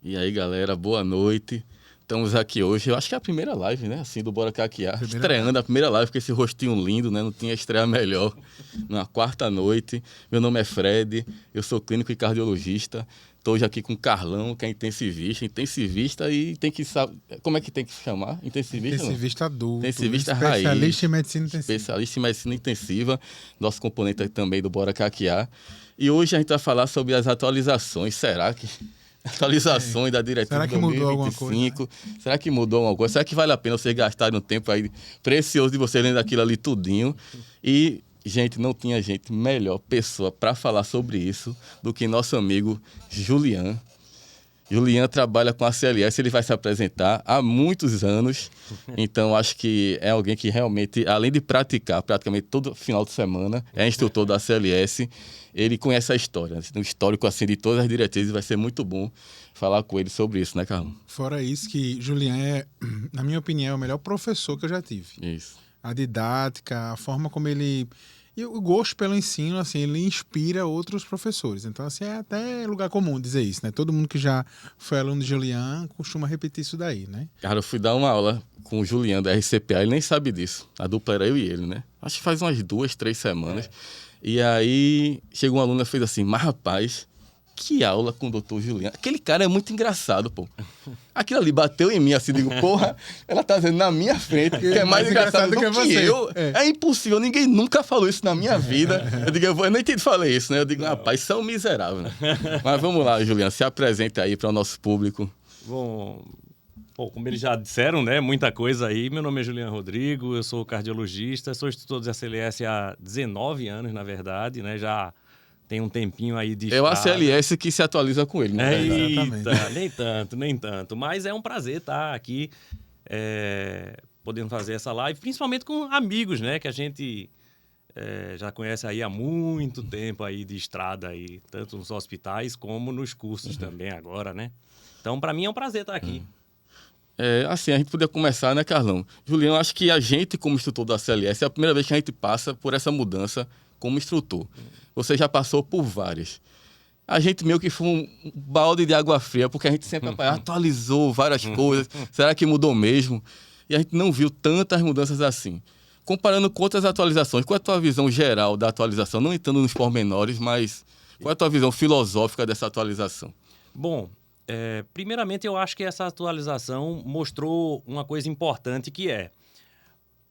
E aí, galera, boa noite. Estamos aqui hoje, eu acho que é a primeira live, né, assim, do Bora Caquear. Estreando a primeira live com esse rostinho lindo, né, não tinha estreia melhor. Na quarta noite, meu nome é Fred, eu sou clínico e cardiologista. Estou hoje aqui com o Carlão, que é intensivista e tem que saber, como é que tem que chamar? Intensivista adulto, Intensivista especialista raiz, em medicina intensiva. especialista em medicina intensiva, nosso componente também do Bora Caquear. E hoje a gente vai falar sobre as atualizações, atualizações da diretiva Será que mudou alguma coisa, 2025. Será que mudou alguma coisa? Será que vale a pena vocês gastarem um tempo aí precioso de vocês lendo aquilo ali tudinho? E, gente, não tinha gente melhor pessoa para falar sobre isso do que nosso amigo Julian. Julian trabalha com a CLS, ele vai se apresentar há muitos anos, então acho que é alguém que realmente, além de praticar praticamente todo final de semana, é instrutor da CLS, ele conhece a história, o histórico assim de todas as diretrizes, vai ser muito bom falar com ele sobre isso, né, Carlos? Fora isso, que Julian é, na minha opinião, o melhor professor que eu já tive. Isso. A didática, a forma como ele... E o gosto pelo ensino, assim, ele inspira outros professores. Então, assim, é até lugar comum dizer isso, né? Todo mundo que já foi aluno de Julian costuma repetir isso daí, né? Cara, eu fui dar uma aula com o Julian da RCPA, ele nem sabe disso. A dupla era eu e ele, né? Acho que faz umas 2, 3 semanas. E aí, chegou um aluno e fez assim, mas rapaz, que aula com o doutor Julian. Aquele cara é muito engraçado, pô. Aquilo ali bateu em mim, assim, digo, porra, ela tá dizendo na minha frente, que é mais engraçado do que você. eu. É impossível, ninguém nunca falou isso na minha vida. Eu digo, eu nem te falei isso, né? Eu digo, rapaz, isso é um miserável, né? Mas vamos lá, Julian, se apresente aí para o nosso público. Bom, como eles já disseram, né, muita coisa aí. Meu nome é Julian Rodrigo, eu sou cardiologista, sou instrutor da CLS há 19 anos, na verdade, né? Já tem um tempinho aí de É o estrada. ACLS que se atualiza com ele, né? Eita, nem tanto. Mas é um prazer estar aqui podendo fazer essa live, principalmente com amigos, né? Que a gente já conhece aí há muito tempo aí de estrada aí, tanto nos hospitais como nos cursos também agora, né? Então, para mim é um prazer estar aqui. Assim, a gente podia começar, né, Carlão? Julião, acho que a gente, como instrutor da CLS, é a primeira vez que a gente passa por essa mudança como instrutor. Você já passou por várias. A gente meio que foi um balde de água fria, porque a gente sempre atualizou várias coisas. Será que mudou mesmo? E a gente não viu tantas mudanças assim. Comparando com outras atualizações, qual é a tua visão geral da atualização? Não entrando nos pormenores, mas qual é a tua visão filosófica dessa atualização? Bom, primeiramente eu acho que essa atualização mostrou uma coisa importante que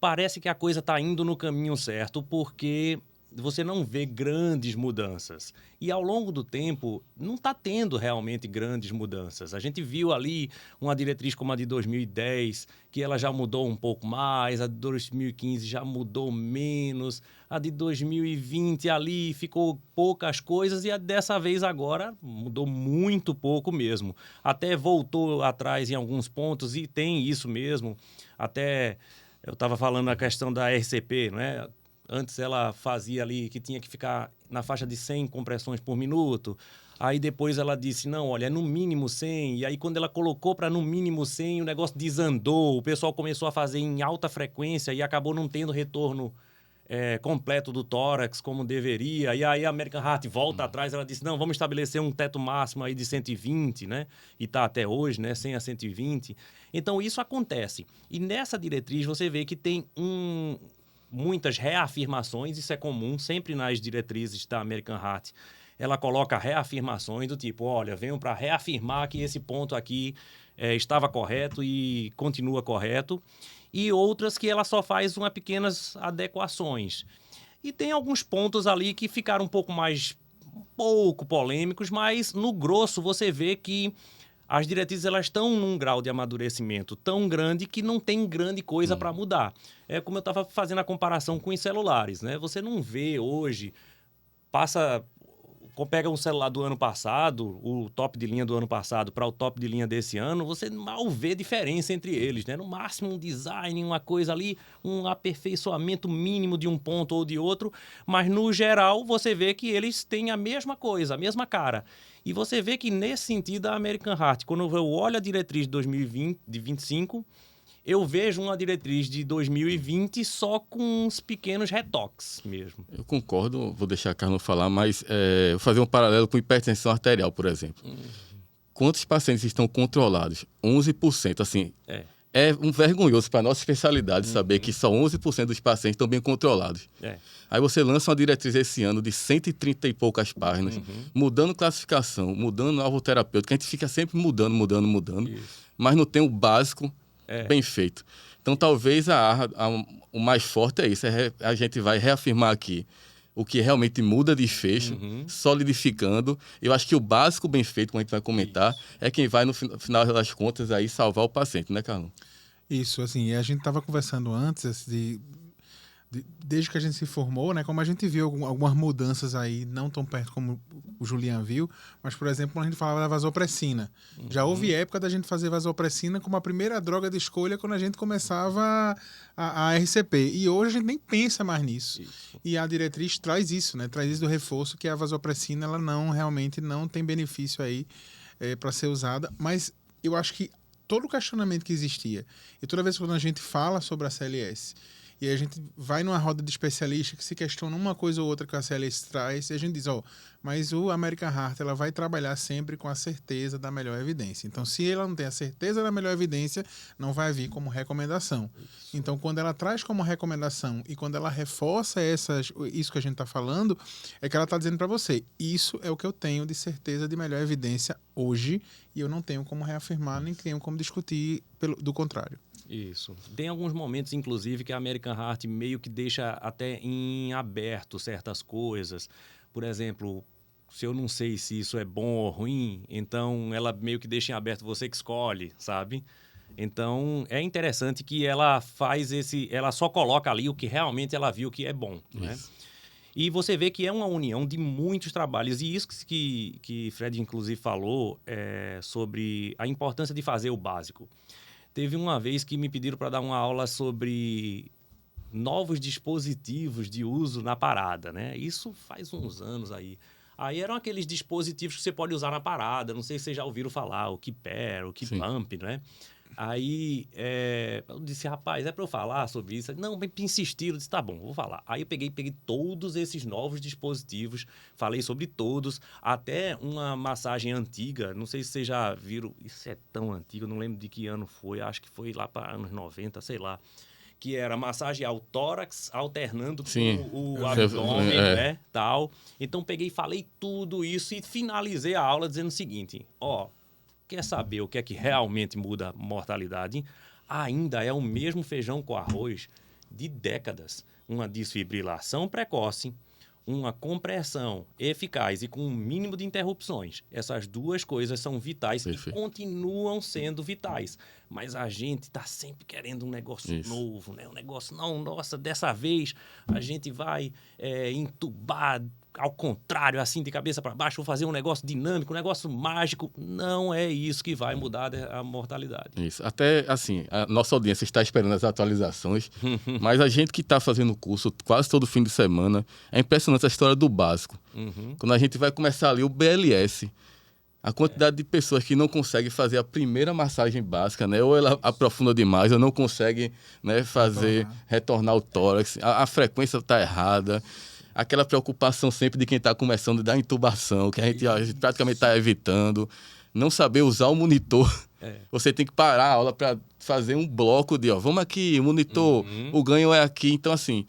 parece que a coisa está indo no caminho certo, porque você não vê grandes mudanças. E ao longo do tempo, não está tendo realmente grandes mudanças. A gente viu ali uma diretriz como a de 2010, que ela já mudou um pouco mais, a de 2015 já mudou menos, a de 2020 ali ficou poucas coisas e a dessa vez agora mudou muito pouco mesmo. Até voltou atrás em alguns pontos e tem isso mesmo. Até eu estava falando a questão da RCP, não é? Antes ela fazia ali que tinha que ficar na faixa de 100 compressões por minuto. Aí depois ela disse, não, olha, é no mínimo 100. E aí quando ela colocou para no mínimo 100, o negócio desandou. O pessoal começou a fazer em alta frequência e acabou não tendo retorno completo do tórax como deveria. E aí a American Heart volta atrás, ela disse, não, vamos estabelecer um teto máximo aí de 120, né? E tá até hoje, né? 100 a 120. Então isso acontece. E nessa diretriz você vê que tem muitas reafirmações, isso é comum, sempre nas diretrizes da American Heart. Ela coloca reafirmações do tipo, olha, venham para reafirmar que esse ponto aqui estava correto e continua correto. E outras que ela só faz umas pequenas adequações. E tem alguns pontos ali que ficaram um pouco polêmicos, mas no grosso você vê que as diretrizes elas estão num grau de amadurecimento tão grande que não tem grande coisa para mudar. É como eu estava fazendo a comparação com os celulares, né? Você não vê hoje, pega um celular do ano passado, o top de linha do ano passado para o top de linha desse ano, você mal vê diferença entre eles, né? No máximo um design, uma coisa ali, um aperfeiçoamento mínimo de um ponto ou de outro, mas no geral você vê que eles têm a mesma coisa, a mesma cara. E você vê que nesse sentido a American Heart, quando eu olho a diretriz de 2020, de 25, eu vejo uma diretriz de 2020 só com uns pequenos retoques mesmo. Eu concordo, vou deixar a Carla falar, mas vou fazer um paralelo com hipertensão arterial, por exemplo. quantos pacientes estão controlados? 11%. Assim, é um vergonhoso para a nossa especialidade saber que só 11% dos pacientes estão bem controlados. Aí você lança uma diretriz esse ano de 130 e poucas páginas, mudando classificação, mudando alvo terapêutico, a gente fica sempre mudando, mas não tem o básico bem feito. Então, talvez o mais forte é isso, a gente vai reafirmar aqui o que realmente muda de desfecho, solidificando. Eu acho que o básico bem feito, como a gente vai comentar, é quem vai, no final das contas, aí salvar o paciente, né, Carlão? Isso, assim, a gente estava conversando antes desde que a gente se formou, né, como a gente viu algumas mudanças aí, não tão perto como o Julian viu, mas, por exemplo, quando a gente falava da vasopressina. Já houve época da gente fazer vasopressina como a primeira droga de escolha quando a gente começava a RCP. E hoje a gente nem pensa mais nisso. Isso. E a diretriz traz isso, né? Traz isso do reforço, que a vasopressina ela realmente não tem benefício aí para ser usada. Mas eu acho que todo o questionamento que existia, e toda vez que a gente fala sobre a CLS, e a gente vai numa roda de especialistas que se questiona uma coisa ou outra que a CLS traz, e a gente diz, mas o American Heart ela vai trabalhar sempre com a certeza da melhor evidência. Então, se ela não tem a certeza da melhor evidência, não vai vir como recomendação. Isso. Então, quando ela traz como recomendação e quando ela reforça isso que a gente está falando, é que ela está dizendo para você, isso é o que eu tenho de certeza de melhor evidência hoje, e eu não tenho como reafirmar, nem tenho como discutir do contrário. Isso. Tem alguns momentos, inclusive, que a American Heart meio que deixa até em aberto certas coisas. Por exemplo, se eu não sei se isso é bom ou ruim, então ela meio que deixa em aberto, você que escolhe, sabe? Então, é interessante que ela ela só coloca ali o que realmente ela viu que é bom, né? E você vê que é uma união de muitos trabalhos. E isso que Fred, inclusive, falou sobre a importância de fazer o básico. Teve uma vez que me pediram para dar uma aula sobre novos dispositivos de uso na parada, né? Isso faz uns anos aí. Aí eram aqueles dispositivos que você pode usar na parada. Não sei se vocês já ouviram falar, o Keeper, o Keepump, né? Aí eu disse, rapaz, é para eu falar sobre isso? Não, mas insistiram, eu disse, tá bom, vou falar. Aí eu peguei todos esses novos dispositivos, falei sobre todos, até uma massagem antiga, não sei se vocês já viram, isso é tão antigo, não lembro de que ano foi, acho que foi lá para anos 90, sei lá, que era massagem ao tórax alternando com o abdômen, né, tal. Então peguei e falei tudo isso e finalizei a aula dizendo o seguinte, quer saber o que é que realmente muda a mortalidade? Ainda é o mesmo feijão com arroz de décadas. Uma desfibrilação precoce, uma compressão eficaz e com um mínimo de interrupções. Essas duas coisas são vitais e continuam sendo vitais. Mas a gente está sempre querendo um negócio novo, né? Um negócio, não, nossa, dessa vez a gente vai entubar ao contrário, assim, de cabeça para baixo, vou fazer um negócio dinâmico, um negócio mágico. Não é isso que vai mudar a mortalidade. Isso. Até, assim, a nossa audiência está esperando as atualizações, mas a gente que está fazendo o curso quase todo fim de semana, é impressionante a história do básico. Quando a gente vai começar ali o BLS, a quantidade de pessoas que não conseguem fazer a primeira massagem básica, né? Ou ela aprofunda demais, ou não consegue, né, retornar o tórax, a frequência está errada. Aquela preocupação sempre de quem está começando da intubação, que a gente praticamente está evitando. Não saber usar o monitor. Você tem que parar a aula para fazer um bloco de, vamos aqui, o monitor, o ganho é aqui. Então, assim,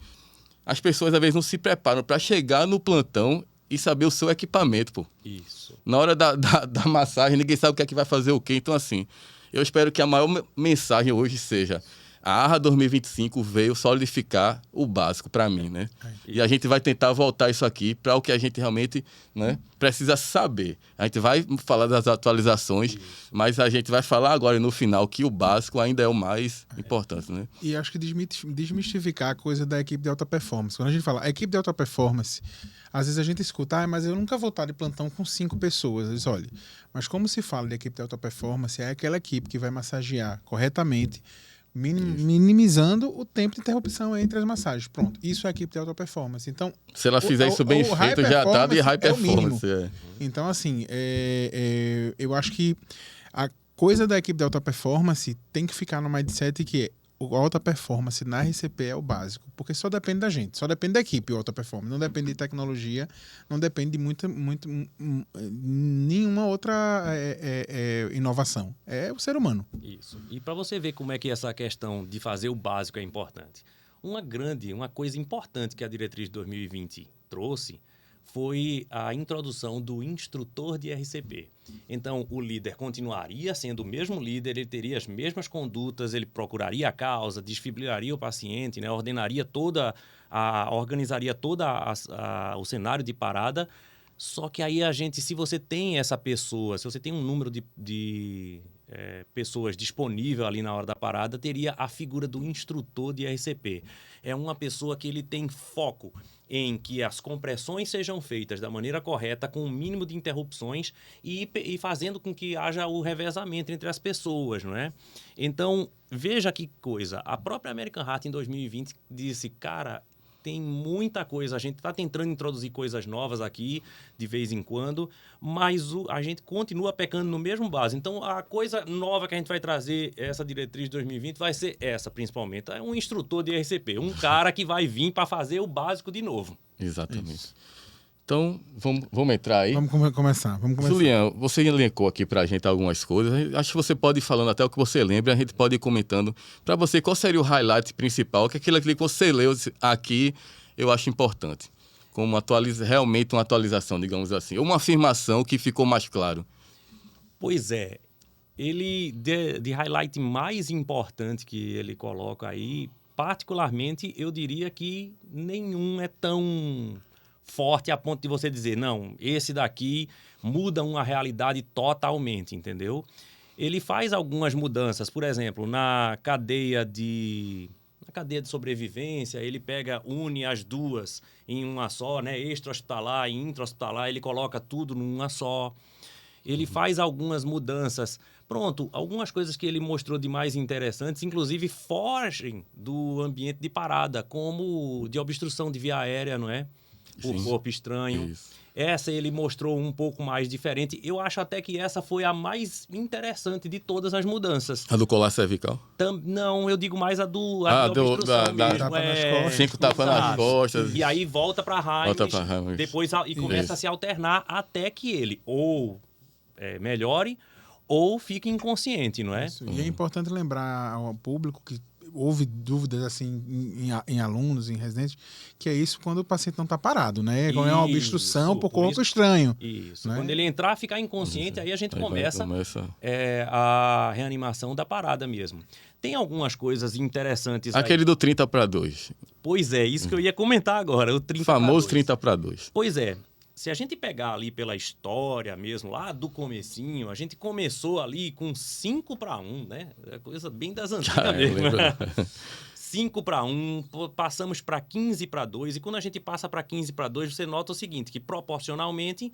as pessoas às vezes não se preparam para chegar no plantão e saber o seu equipamento, pô. Isso. Na hora da massagem, ninguém sabe o que é que vai fazer o quê. Então, assim, eu espero que a maior mensagem hoje seja: a AHA 2025 veio solidificar o básico para mim, né? E a gente vai tentar voltar isso aqui para o que a gente realmente, né, precisa saber. A gente vai falar das atualizações, mas a gente vai falar agora no final que o básico ainda é o mais importante, né? E acho que desmistificar a coisa da equipe de alta performance. Quando a gente fala a equipe de alta performance, às vezes a gente escuta, mas eu nunca vou estar de plantão com 5 pessoas. Eu disse, olha, mas como se fala de equipe de alta performance, é aquela equipe que vai massagear corretamente, minimizando o tempo de interrupção entre as massagens. Pronto, isso é a equipe de alta performance. Então, se ela fizer isso bem feito, já está de high performance. Então, assim, eu acho que a coisa da equipe de alta performance tem que ficar no mindset que a alta performance na RCP é o básico, porque só depende da gente, só depende da equipe o alta performance, não depende de tecnologia, não depende de nenhuma outra inovação. É o ser humano. Isso. E para você ver como é que essa questão de fazer o básico é importante. Uma coisa importante que a diretriz de 2020 trouxe foi a introdução do instrutor de RCP. Então, o líder continuaria sendo o mesmo líder, ele teria as mesmas condutas, ele procuraria a causa, desfibrilaria o paciente, né, organizaria todo o cenário de parada. Só que aí se você tem essa pessoa, se você tem um número de pessoas disponível ali na hora da parada, teria a figura do instrutor de RCP. É uma pessoa que ele tem foco em que as compressões sejam feitas da maneira correta, com o mínimo de interrupções e fazendo com que haja o revezamento entre as pessoas, não é? Então, veja que coisa. A própria American Heart, em 2020, disse, cara, tem muita coisa, a gente está tentando introduzir coisas novas aqui, de vez em quando, mas a gente continua pecando no mesmo base. Então, a coisa nova que a gente vai trazer, essa diretriz de 2020, vai ser essa, principalmente. É um instrutor de RCP, um cara que vai vir para fazer o básico de novo. Exatamente. Isso. Então, vamos entrar aí. Vamos começar. Julian, você elencou aqui para a gente algumas coisas. Acho que você pode ir falando até o que você lembra, a gente pode ir comentando. Para você, qual seria o highlight principal? Que aquilo que você leu aqui, eu acho importante. Como realmente uma atualização, digamos assim. Ou uma afirmação que ficou mais claro. Pois é. Ele, de highlight mais importante que ele coloca aí, particularmente, eu diria que nenhum é tão forte a ponto de você dizer, não, esse daqui muda uma realidade totalmente, entendeu? Ele faz algumas mudanças, por exemplo, na cadeia de sobrevivência, ele une as duas em uma só, né? Extra-hospitalar e intra-hospitalar, ele coloca tudo numa só. Ele faz algumas mudanças. Pronto, algumas coisas que ele mostrou de mais interessantes, inclusive fogem do ambiente de parada, como de obstrução de via aérea, não é? Por corpo estranho. Isso. Essa ele mostrou um pouco mais diferente. Eu acho até que essa foi a mais interessante de todas as mudanças. A do colar cervical? Não, eu digo mais a de obstrução mesmo. Tapa nas costas. 5 tapas nas costas. E aí volta para Heimlich, depois e começa Isso. a se alternar até que ele ou melhore ou fique inconsciente, não é? Isso. E é importante lembrar ao público que houve dúvidas assim em alunos, em residentes, que é isso quando o paciente não está parado, né? Quando é uma obstrução por corpo estranho. Isso. Né? Quando ele entrar, ficar inconsciente, aí a gente começa a reanimação da parada mesmo. Tem algumas coisas interessantes Aquele aí. do 30/2. Pois é, isso que eu ia comentar agora, o 30/2. Famoso 30/2. Pois é. Se a gente pegar ali pela história mesmo, lá do comecinho, a gente começou ali com 5/1, né? É coisa bem das antigas mesmo. 5/1, passamos para 15/2, e quando a gente passa para 15/2, você nota o seguinte, que proporcionalmente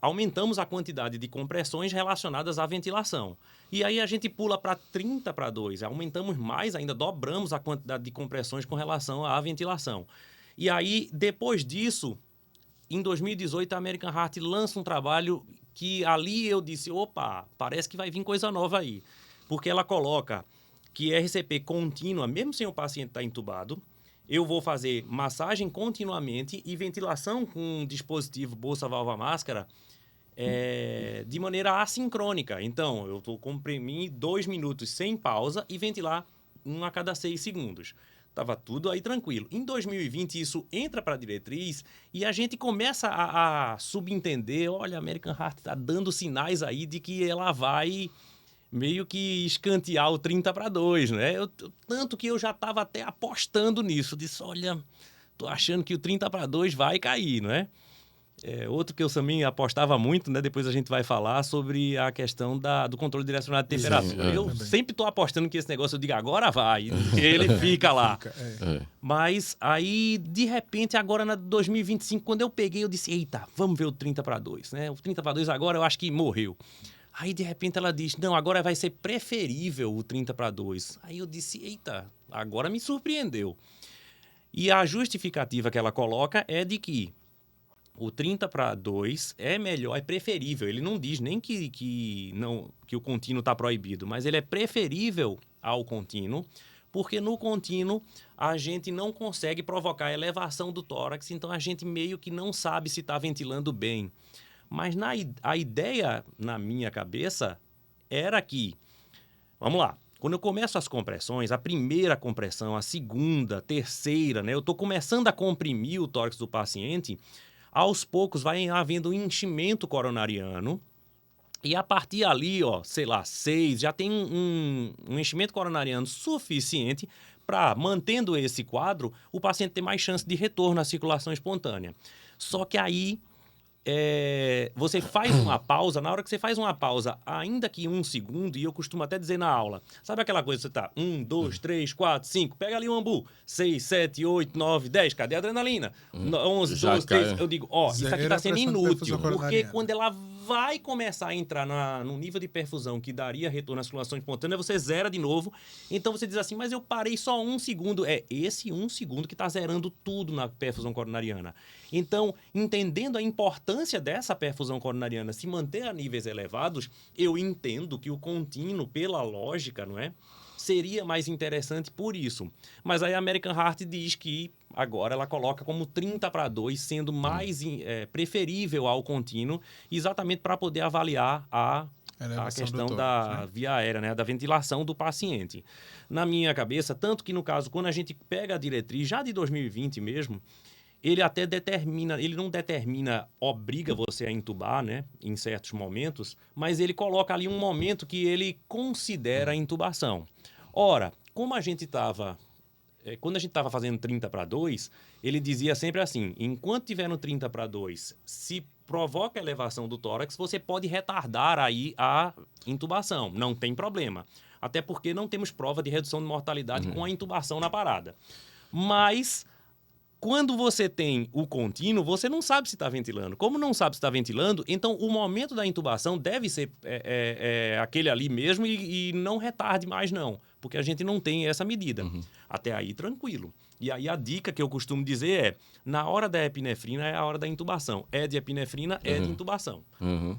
aumentamos a quantidade de compressões relacionadas à ventilação. E aí a gente pula para 30/2, aumentamos mais ainda, dobramos a quantidade de compressões com relação à ventilação. E aí, depois disso, em 2018, a American Heart lança um trabalho que ali eu disse, opa, parece que vai vir coisa nova aí. Porque ela coloca que RCP contínua, mesmo sem o paciente estar entubado, eu vou fazer massagem continuamente e ventilação com um dispositivo bolsa-válvula-máscara de maneira assincrônica. Então, eu vou comprimir 2 minutos sem pausa e ventilar 1 a cada 6 segundos. Estava tudo aí tranquilo. Em 2020, isso entra para a diretriz e a gente começa a subentender, olha, a American Heart está dando sinais aí de que ela vai meio que escantear o 30/2, né? Tanto que eu já estava até apostando nisso. Disse, olha, tô achando que o 30/2 vai cair, não é? Outro que eu também apostava muito, né? Depois a gente vai falar sobre a questão do controle direcionado de temperatura. Eu sempre estou apostando que esse negócio, eu digo, agora vai, e ele fica lá. Mas aí, de repente, agora na 2025, quando eu peguei, eu disse, eita, vamos ver o 30/2, né? O 30/2 agora eu acho que morreu. Aí, de repente, ela diz, não, agora vai ser preferível o 30/2. Aí eu disse, eita, agora me surpreendeu. E a justificativa que ela coloca é de que o 30/2 é melhor, é preferível. Ele não diz nem que o contínuo está proibido, mas ele é preferível ao contínuo, porque no contínuo a gente não consegue provocar elevação do tórax, então a gente meio que não sabe se está ventilando bem. Mas a ideia, na minha cabeça, era que, vamos lá, quando eu começo as compressões, a primeira compressão, a segunda, terceira, né, eu estou começando a comprimir o tórax do paciente, aos poucos vai havendo um enchimento coronariano, e a partir ali, ó, sei lá, 6, já tem um enchimento coronariano suficiente para, mantendo esse quadro, o paciente ter mais chance de retorno à circulação espontânea. Só que aí você faz uma pausa, na hora que você faz uma pausa, ainda que 1 segundo, e eu costumo até dizer na aula, sabe aquela coisa que você tá 1, 2, 3, 4, 5, pega ali um ambu, 6, 7, 8, 9, 10, cadê a adrenalina? 11, 12, 13, eu digo, ó, isso aqui tá sendo inútil, porque quando ela vai começar a entrar no nível de perfusão que daria retorno à circulação espontânea, você zera de novo, então você diz assim, mas eu parei só 1 segundo, esse 1 segundo que tá zerando tudo na perfusão coronariana. Então, entendendo a importância dessa perfusão coronariana se manter a níveis elevados, eu entendo que o contínuo, pela lógica, não é, seria mais interessante por isso. Mas aí a American Heart diz que agora ela coloca como 30/2, sendo mais preferível ao contínuo, exatamente para poder avaliar a questão da via aérea, né, da ventilação do paciente. Na minha cabeça, tanto que no caso, quando a gente pega a diretriz, já de 2020 mesmo, ele até determina, ele não determina, obriga você a intubar, né, em certos momentos, mas ele coloca ali um momento que ele considera a intubação. Ora, como a gente estava, quando a gente estava fazendo 30/2, ele dizia sempre assim, enquanto tiver no 30/2, se provoca a elevação do tórax, você pode retardar aí a intubação, não tem problema. Até porque não temos prova de redução de mortalidade com a intubação na parada. Mas quando você tem o contínuo, você não sabe se está ventilando. Como não sabe se está ventilando, então o momento da intubação deve ser aquele ali mesmo e não retarde mais não, porque a gente não tem essa medida. Até aí, tranquilo. E aí a dica que eu costumo dizer é, na hora da epinefrina é a hora da intubação. É de epinefrina, é de intubação.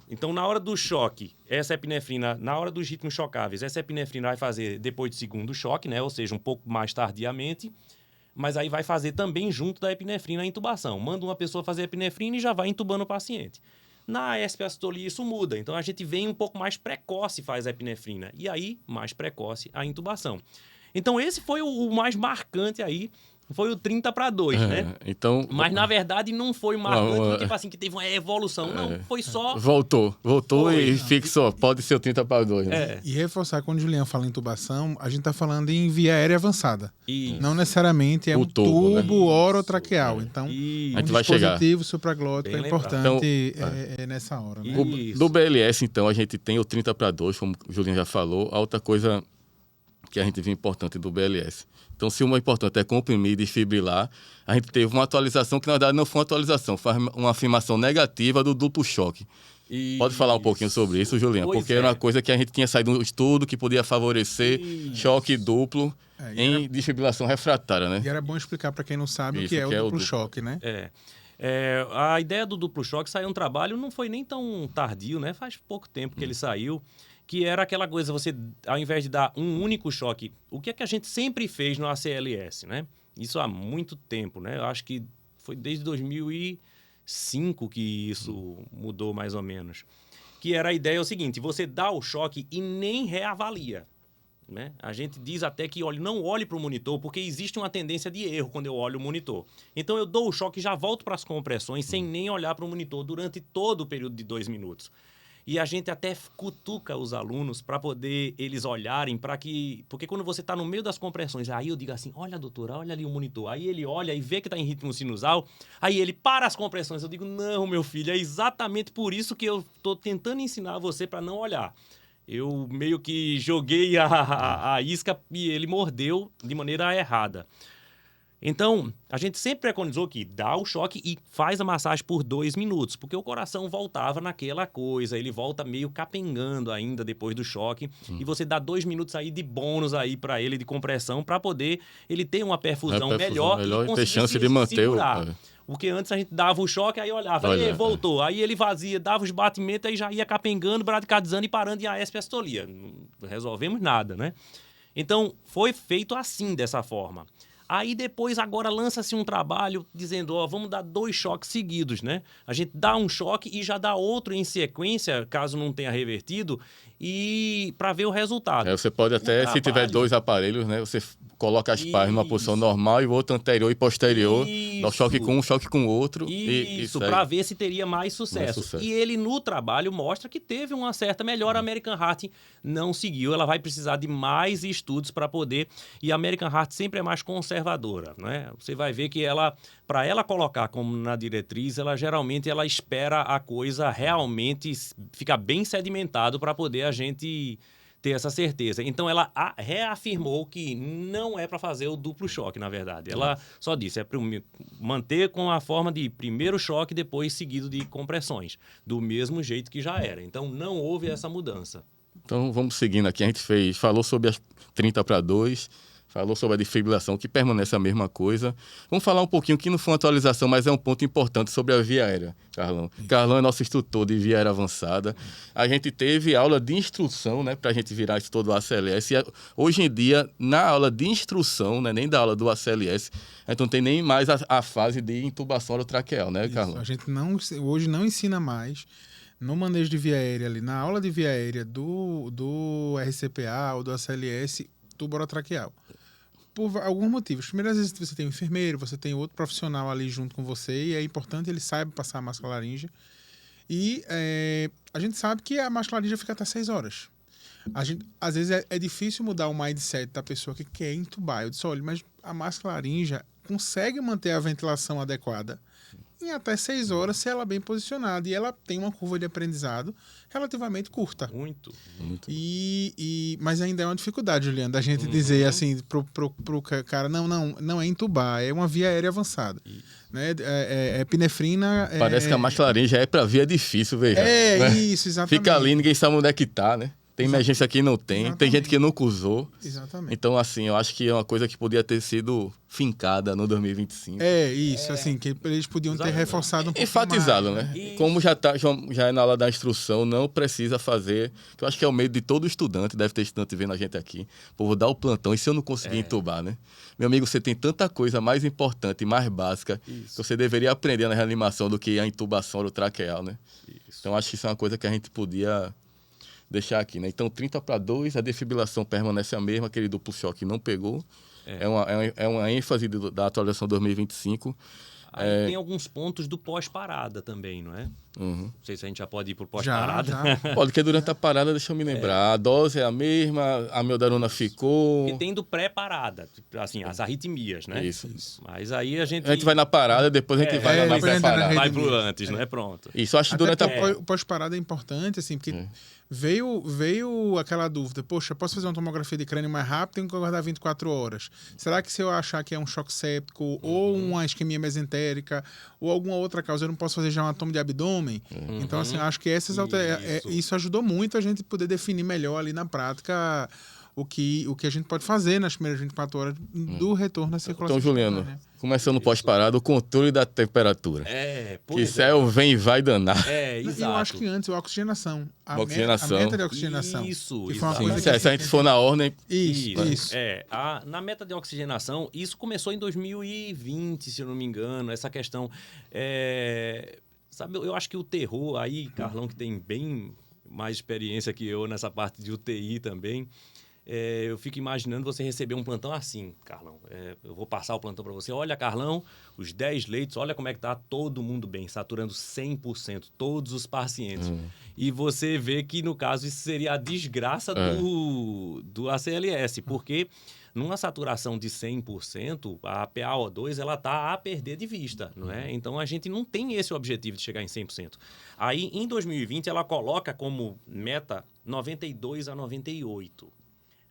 Então, na hora do choque, essa epinefrina, na hora dos ritmos chocáveis, essa epinefrina vai fazer depois do segundo choque, né? Ou seja, um pouco mais tardiamente. Mas aí vai fazer também junto da epinefrina a intubação. Manda uma pessoa fazer a epinefrina e já vai intubando o paciente. Na espiastolia isso muda, então a gente vem um pouco mais precoce faz a epinefrina. E aí, mais precoce a intubação. Então esse foi o mais marcante aí, foi o 30/2, né? Então, mas na verdade não foi marcante, tipo assim, que teve uma evolução. Não, foi só... Voltou e fixou. Pode ser o 30/2. Né? E reforçar, quando o Juliano fala em intubação, a gente está falando em via aérea avançada. Isso. Não necessariamente é um tubo orotraqueal. Então, a um gente vai chegar. dispositivo supraglótico é importante nessa hora. Né? Do BLS, então, a gente tem o 30/2, como o Juliano já falou. A outra coisa que a gente viu importante do BLS. Então, se uma importante é comprimir e desfibrilar, a gente teve uma atualização que, na verdade, não foi uma atualização, foi uma afirmação negativa do duplo choque. Pode falar um pouquinho sobre isso, Juliano? Porque era uma coisa que a gente tinha saído do estudo que podia favorecer choque duplo em desfibrilação refratária, né? E era bom explicar para quem não sabe o que é o duplo choque, né? A ideia do duplo choque saiu um trabalho, não foi nem tão tardio, né? Faz pouco tempo que ele saiu, que era aquela coisa, você, ao invés de dar um único choque, o que é que a gente sempre fez no ACLS, né? Isso há muito tempo, né? Eu acho que foi desde 2005 que isso mudou mais ou menos. Que era a ideia é o seguinte, você dá o choque e nem reavalia, né? A gente diz até que não olhe para o monitor, porque existe uma tendência de erro quando eu olho o monitor. Então eu dou o choque e já volto para as compressões sem nem olhar para o monitor durante todo o período de 2 minutos. E a gente até cutuca os alunos para poder eles olharem para que... Porque quando você está no meio das compressões, aí eu digo assim, olha, doutora, olha ali o monitor. Aí ele olha e vê que está em ritmo sinusal. Aí ele para as compressões. Eu digo, não, meu filho, é exatamente por isso que eu estou tentando ensinar você para não olhar. Eu meio que joguei a isca e ele mordeu de maneira errada. Então, a gente sempre preconizou que dá o choque e faz a massagem por 2 minutos, porque o coração voltava naquela coisa, ele volta meio capengando ainda depois do choque, e você dá 2 minutos aí de bônus aí para ele de compressão, para poder ele ter uma perfusão melhor e ter chance de manter segurar. Porque antes a gente dava o choque, aí olhava, voltou. Aí ele vazia, dava os batimentos, aí já ia capengando, bradicardizando e parando em aespiastolia. Não resolvemos nada, né? Então, foi feito assim, dessa forma. Aí depois, agora lança-se um trabalho dizendo, ó, vamos dar 2 choques seguidos, né? A gente dá um choque e já dá outro em sequência, caso não tenha revertido, e para ver o resultado. Você pode até, se tiver 2 aparelhos, né? Você coloca as pás numa posição normal e o outro anterior e posterior, dá um choque com um, choque com o outro. Isso, para ver se teria mais sucesso. E ele, no trabalho, mostra que teve uma certa melhora. A American Heart não seguiu. Ela vai precisar de mais estudos para poder... E a American Heart sempre é mais conservadora, né? Você vai ver que ela, para ela colocar como na diretriz, ela geralmente ela espera a coisa realmente ficar bem sedimentado para poder a gente ter essa certeza. Então, ela reafirmou que não é para fazer o duplo choque, na verdade. Ela só disse, é para manter com a forma de primeiro choque, depois seguido de compressões, do mesmo jeito que já era. Então, não houve essa mudança. Então, vamos seguindo aqui. A gente falou sobre as 30/2, falou sobre a defibrilação, que permanece a mesma coisa. Vamos falar um pouquinho, que não foi uma atualização, mas é um ponto importante sobre a via aérea, Carlão. Carlão é nosso instrutor de via aérea avançada. A gente teve aula de instrução, né, para a gente virar isso todo do ACLS. E hoje em dia, na aula de instrução, né, nem da aula do ACLS, a gente não tem nem mais a fase de intubação orotraqueal, né, Carlão? A gente hoje não ensina mais no manejo de via aérea ali, na aula de via aérea do RCPA ou do ACLS, tubo orotraqueal. Por alguns motivos. Primeiro, às vezes você tem um enfermeiro, você tem outro profissional ali junto com você e é importante ele saiba passar a máscara laríngea. E a gente sabe que a máscara laríngea fica até 6 horas. Às vezes é difícil mudar o mindset da pessoa que quer entubar. Eu disse, olha, mas a máscara laríngea consegue manter a ventilação adequada em até 6 horas se ela é bem posicionada. E ela tem uma curva de aprendizado relativamente curta. Muito. Mas ainda é uma dificuldade, Juliano, da gente dizer assim pro cara, não é entubar, é uma via aérea avançada. Né? Epinefrina... Parece que a máscara laríngea é para via difícil, veja. Né? Isso, exatamente. Fica ali, ninguém sabe onde é que tá, né? Tem emergência que não tem, exatamente. Tem gente que nunca usou. Exatamente. Então, assim, eu acho que é uma coisa que podia ter sido fincada no 2025. Assim, que eles podiam ter reforçado um pouco enfatizado, mais, né? Isso. Como já é na aula da instrução, não precisa fazer, que eu acho que é o medo de todo estudante, deve ter estudante vendo a gente aqui, vou dar o plantão, e se eu não conseguir entubar, né? Meu amigo, você tem tanta coisa mais importante e mais básica que você deveria aprender na reanimação do que a intubação orotraqueal, né? Isso. Então, acho que isso é uma coisa que a gente podia deixar aqui, né? Então, 30/2, a defibrilação permanece a mesma, aquele duplo choque não pegou. É uma ênfase da atualização 2025. Aí tem alguns pontos do pós-parada também, não é? Não sei se a gente já pode ir para o pós-parada. Já. Pode, porque durante a parada, deixa eu me lembrar, a dose é a mesma, a amiodarona ficou... E tem do pré-parada, assim, as arritmias, né? Isso. Mas aí a gente vai na parada, depois a gente vai na pré-parada. Vai pro antes, né? Pronto. Isso, eu acho que durante o pós-parada é importante, assim, porque veio aquela dúvida, poxa, posso fazer uma tomografia de crânio mais rápido, tenho que aguardar 24 horas. Será que se eu achar que é um choque séptico ou uma isquemia mesentérica ou alguma outra causa, eu não posso fazer já um tomo de abdômen? Então, assim, acho que isso ajudou muito a gente poder definir melhor ali na prática o que a gente pode fazer nas primeiras 24 horas do retorno à circulação. Então, Juliano, começando pós-parada, o controle da temperatura. Que céu vem e vai danar. Exato. Eu acho que antes, a oxigenação. A oxigenação. meta de oxigenação. Isso. Se a gente for na ordem... Isso. Na meta de oxigenação, isso começou em 2020, se eu não me engano, essa questão... Sabe, eu acho que o terror aí, Carlão, que tem bem mais experiência que eu nessa parte de UTI também... eu fico imaginando você receber um plantão assim, Carlão. Eu vou passar o plantão para você. Olha, Carlão, os 10 leitos, olha como é que tá todo mundo bem, saturando 100%, todos os pacientes. E você vê que, no caso, isso seria a desgraça do ACLS, porque numa saturação de 100%, a PaO2 ela tá a perder de vista, não é? Então, a gente não tem esse objetivo de chegar em 100%. Aí, em 2020, ela coloca como meta 92 a 98%.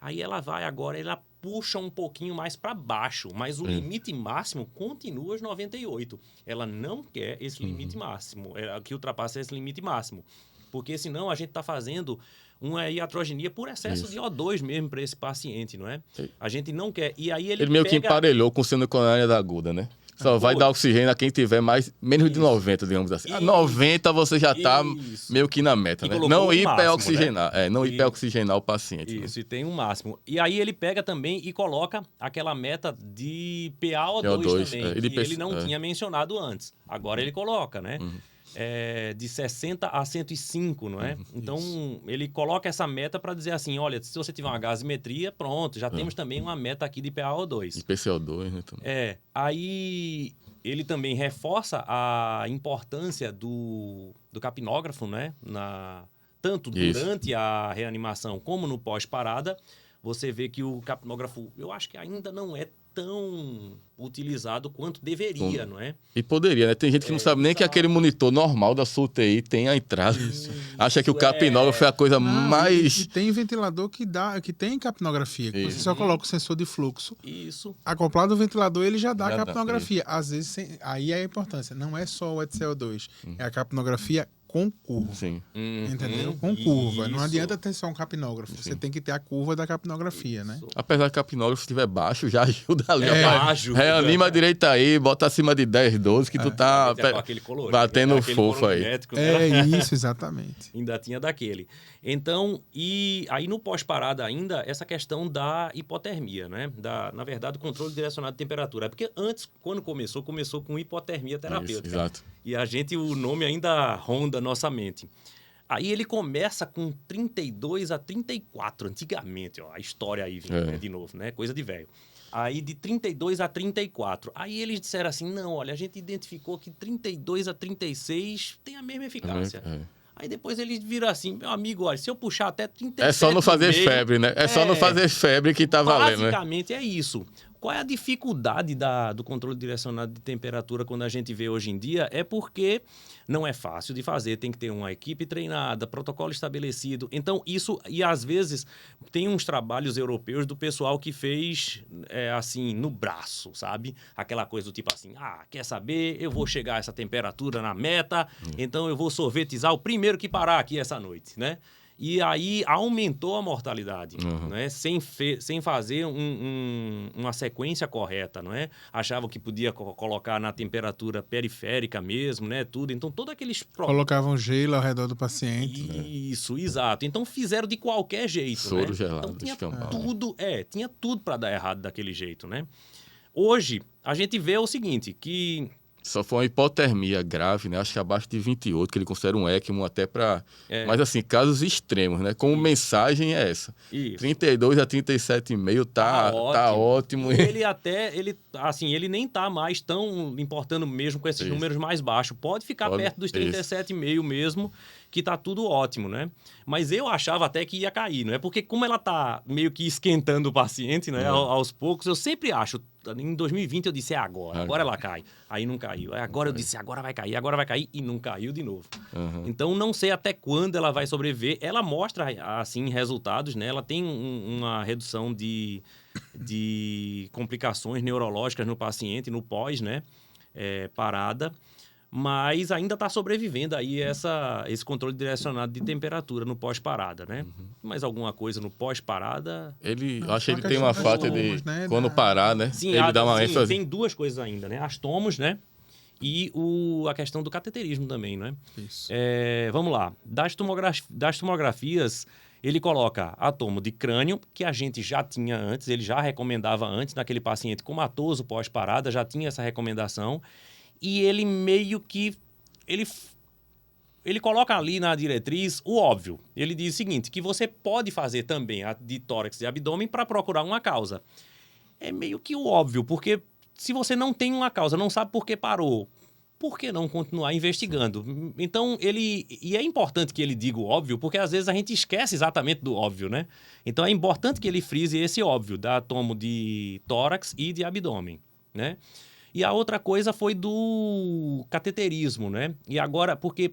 Aí ela vai agora, ela puxa um pouquinho mais para baixo, mas o limite máximo continua aos 98. Ela não quer esse limite máximo, que ultrapassa esse limite máximo. Porque senão a gente está fazendo uma iatrogenia por excesso de O2 mesmo para esse paciente, não é? A gente não quer. E aí ele meio que emparelhou com seno coronária da aguda, né? Só vai dar oxigênio a quem tiver menos de 90, digamos assim. A 90 você já está meio que na meta, né? Não hiperoxigenar. Né? Não hiperoxigenar o paciente. Isso, né? E tem um máximo. E aí ele pega também e coloca aquela meta de PaO2 também, que ele não tinha mencionado antes. Agora ele coloca, né? De 60 a 105, não é? Então, ele coloca essa meta para dizer assim, olha, se você tiver uma gasimetria, pronto, já temos também uma meta aqui de PaO2. E PCO2, né? Também. Aí ele também reforça a importância do capnógrafo, né? Tanto durante a reanimação como no pós-parada. Você vê que o capnógrafo, eu acho que ainda não é tão utilizado quanto deveria, não é? E poderia, né? Tem gente que não sabe nem que aquele monitor normal da sua UTI tem a entrada. Acha que o capnógrafo é a coisa mais... E tem ventilador que tem capnografia. Que você só coloca o sensor de fluxo. Isso. Acoplado ao ventilador, ele já dá a capnografia. Às vezes, aí é a importância. Não é só o ETCO2. É a capnografia com curva. Sim. Entendeu? Com curva. Não adianta ter só um capnógrafo. Você tem que ter a curva da capnografia, né? Apesar que o capnógrafo estiver baixo, já ajuda ali. Reanima a direita aí, bota acima de 10, 12, que tu tá batendo fofo aí. Isso, exatamente. Ainda tinha daquele. Então, e aí no pós-parada ainda, essa questão da hipotermia, né? Na verdade, o controle direcionado de temperatura. Porque antes, quando começou com hipotermia terapêutica. Isso, exato. E o nome ainda ronda nossa mente. Aí ele começa com 32 a 34, antigamente, ó, a história aí vindo de novo, né? Coisa de velho. Aí de 32 a 34. Aí eles disseram assim, não, olha, a gente identificou que 32 a 36 tem a mesma eficácia. Aí depois eles viram assim, meu amigo, olha, se eu puxar até 37... É só não fazer febre, né? Só não fazer febre que tá valendo, né? Basicamente é isso. Qual é a dificuldade do controle direcionado de temperatura quando a gente vê hoje em dia? É porque não é fácil de fazer, tem que ter uma equipe treinada, protocolo estabelecido. Então, isso... E às vezes tem uns trabalhos europeus do pessoal que fez, assim, no braço, sabe? Aquela coisa do tipo assim, quer saber? Eu vou chegar a essa temperatura na meta, então eu vou sorvetizar o primeiro que parar aqui essa noite, né? E aí aumentou a mortalidade, né? Sem fazer uma sequência correta, não é? Achavam que podia colocar na temperatura periférica mesmo, né? Tudo. Então, todos aqueles... Colocavam gelo ao redor do paciente. Isso, exato. Então, fizeram de qualquer jeito, Soro né? gelado, então, tinha tudo para dar errado daquele jeito, né? Hoje, a gente vê o seguinte, que... Só foi uma hipotermia grave, né? Acho que abaixo de 28, que ele considera um ECMO até para... Mas, assim, casos extremos, né? Como mensagem é essa. Isso. 32 a 37,5 tá ótimo. Ele nem tá mais tão importando mesmo com esses números mais baixos. Pode ficar perto dos 37,5 mesmo, que tá tudo ótimo, né? Mas eu achava até que ia cair, não é? Porque como ela tá meio que esquentando o paciente, né? Aos poucos, eu sempre acho... Em 2020 eu disse, agora ela cai. Aí não caiu. Agora eu disse, agora vai cair e não caiu de novo. Então não sei até quando ela vai sobreviver. Ela mostra, assim, resultados, né? Ela tem uma redução de complicações neurológicas no paciente, no pós, né? Parada. Mas ainda está sobrevivendo aí esse controle direcionado de temperatura no pós-parada, né? Mais alguma coisa no pós-parada? Acho que ele tem uma falta de... Né? Quando parar, né? Sim, ele dá uma ênfase. Tem duas coisas ainda, né? As tomos, né? E a questão do cateterismo também, né? Isso. Vamos lá. Das tomografias, ele coloca a tomo de crânio, que a gente já tinha antes, ele já recomendava antes, naquele paciente comatoso pós-parada, já tinha essa recomendação. E ele meio que... Ele coloca ali na diretriz o óbvio. Ele diz o seguinte, que você pode fazer também a de tórax e abdômen para procurar uma causa. É meio que o óbvio, porque se você não tem uma causa, não sabe por que parou, por que não continuar investigando? Então, e é importante que ele diga o óbvio, porque às vezes a gente esquece exatamente do óbvio, né? Então, é importante que ele frise esse óbvio da tomo de tórax e de abdômen, né? E a outra coisa foi do cateterismo, né? E agora, porque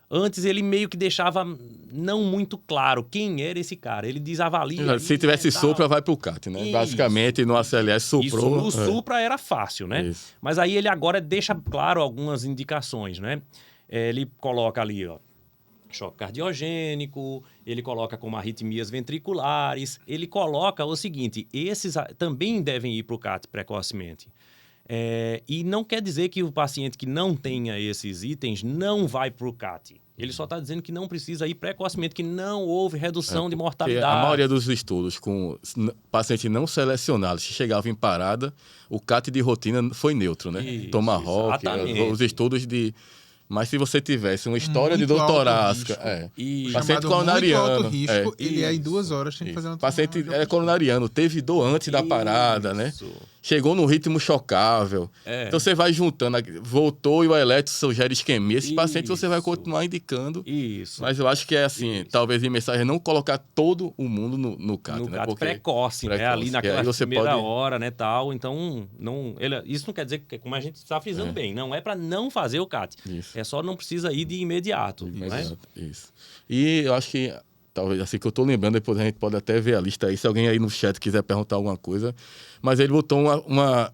antes ele meio que deixava não muito claro quem era esse cara. Ele desavalia. Se tivesse Supra, vai pro CAT, né? Isso. Basicamente, no ACLS, Suprou. Isso, no Supra era fácil, né? Isso. Mas aí ele agora deixa claro algumas indicações, né? Ele coloca ali, ó, choque cardiogênico, ele coloca como arritmias ventriculares, ele coloca o seguinte, esses também devem ir pro CAT precocemente. E não quer dizer que o paciente que não tenha esses itens não vai para o CAT. Ele só está dizendo que não precisa ir precocemente, que não houve redução de mortalidade. A maioria dos estudos com pacientes não selecionados que chegavam em parada, o CAT de rotina foi neutro, né? Isso, Tomahawk, os estudos de... Mas se você tivesse uma história de dor torácica, paciente coronariano, ele em 2 horas tem que fazer uma paciente coronariano, teve dor antes da parada, né? Chegou num ritmo chocável. Então você vai juntando, voltou e o eletro sugere isquemia. Esse paciente você vai continuar indicando. Isso. Mas eu acho que é assim, talvez em mensagem não colocar todo o mundo no CAT, no né? CAT precoce, né? Ali naquela primeira hora, né, tal. Então, isso não quer dizer que, como a gente está frisando bem, não é para não fazer o CAT. Isso. É só não precisa ir de imediato. Isso. E eu acho que, talvez assim que eu estou lembrando, depois a gente pode até ver a lista aí, se alguém aí no chat quiser perguntar alguma coisa. Mas ele botou uma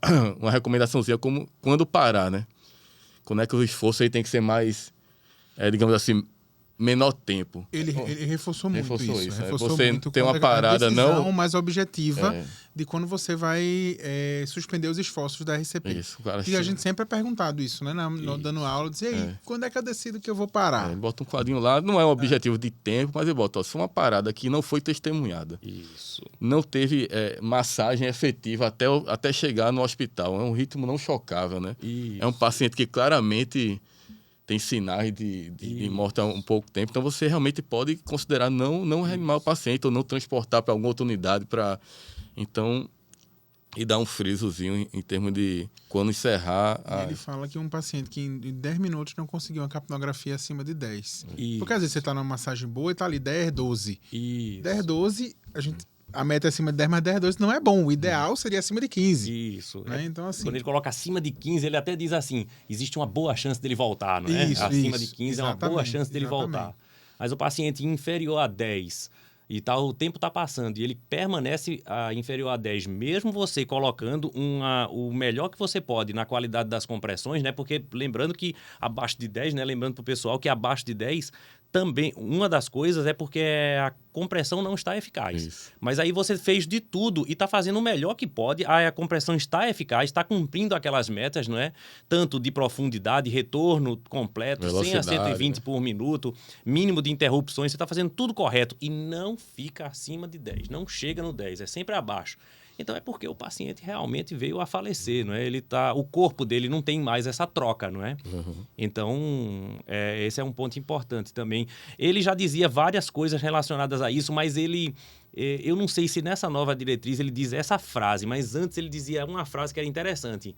recomendaçãozinha como quando parar, né? Quando é que o esforço aí tem que ser mais, digamos assim, menor tempo. Ele reforçou muito isso. Reforçou você muito tem uma parada a decisão não mais objetiva de quando você vai suspender os esforços da RCP. Isso, cara, e a gente sempre é perguntado isso, né? Dando aula, dizer, aí, quando é que eu decido que eu vou parar? Ele bota um quadrinho lá, não é um objetivo de tempo, mas ele bota, se uma parada que não foi testemunhada, não teve massagem efetiva até chegar no hospital, é um ritmo não chocável, né? É um paciente que claramente tem sinais de morte há um pouco tempo, então você realmente pode considerar não reanimar o paciente ou não transportar para alguma outra unidade então, e dar um frisozinho em termos de quando encerrar. Ele fala que um paciente que em 10 minutos não conseguiu uma capnografia acima de 10. Isso. Porque às vezes você está numa massagem boa e está ali 10, 12. Isso. 10, 12, a meta é acima de 10, mas 10, 12 não é bom. O ideal seria acima de 15. Isso. Né? Então, assim, quando ele coloca acima de 15, ele até diz assim, existe uma boa chance dele voltar, não é? Acima de 15 é uma boa chance dele voltar. Mas o paciente inferior a 10, o tempo está passando e ele permanece inferior a 10, mesmo você colocando o melhor que você pode na qualidade das compressões, né? Porque lembrando que abaixo de 10, né? Lembrando para o pessoal que abaixo de 10 também, uma das coisas é porque a compressão não está eficaz. Isso. Mas aí você fez de tudo e está fazendo o melhor que pode. A compressão está eficaz, está cumprindo aquelas metas, não é? Tanto de profundidade, retorno completo, 100 a 120 por minuto, mínimo de interrupções. Você está fazendo tudo correto e não fica acima de 10. Não chega no 10, é sempre abaixo. Então é porque o paciente realmente veio a falecer, não é? O corpo dele não tem mais essa troca, não é? Então, esse é um ponto importante também. Ele já dizia várias coisas relacionadas a isso, mas eu não sei se nessa nova diretriz ele diz essa frase, mas antes ele dizia uma frase que era interessante.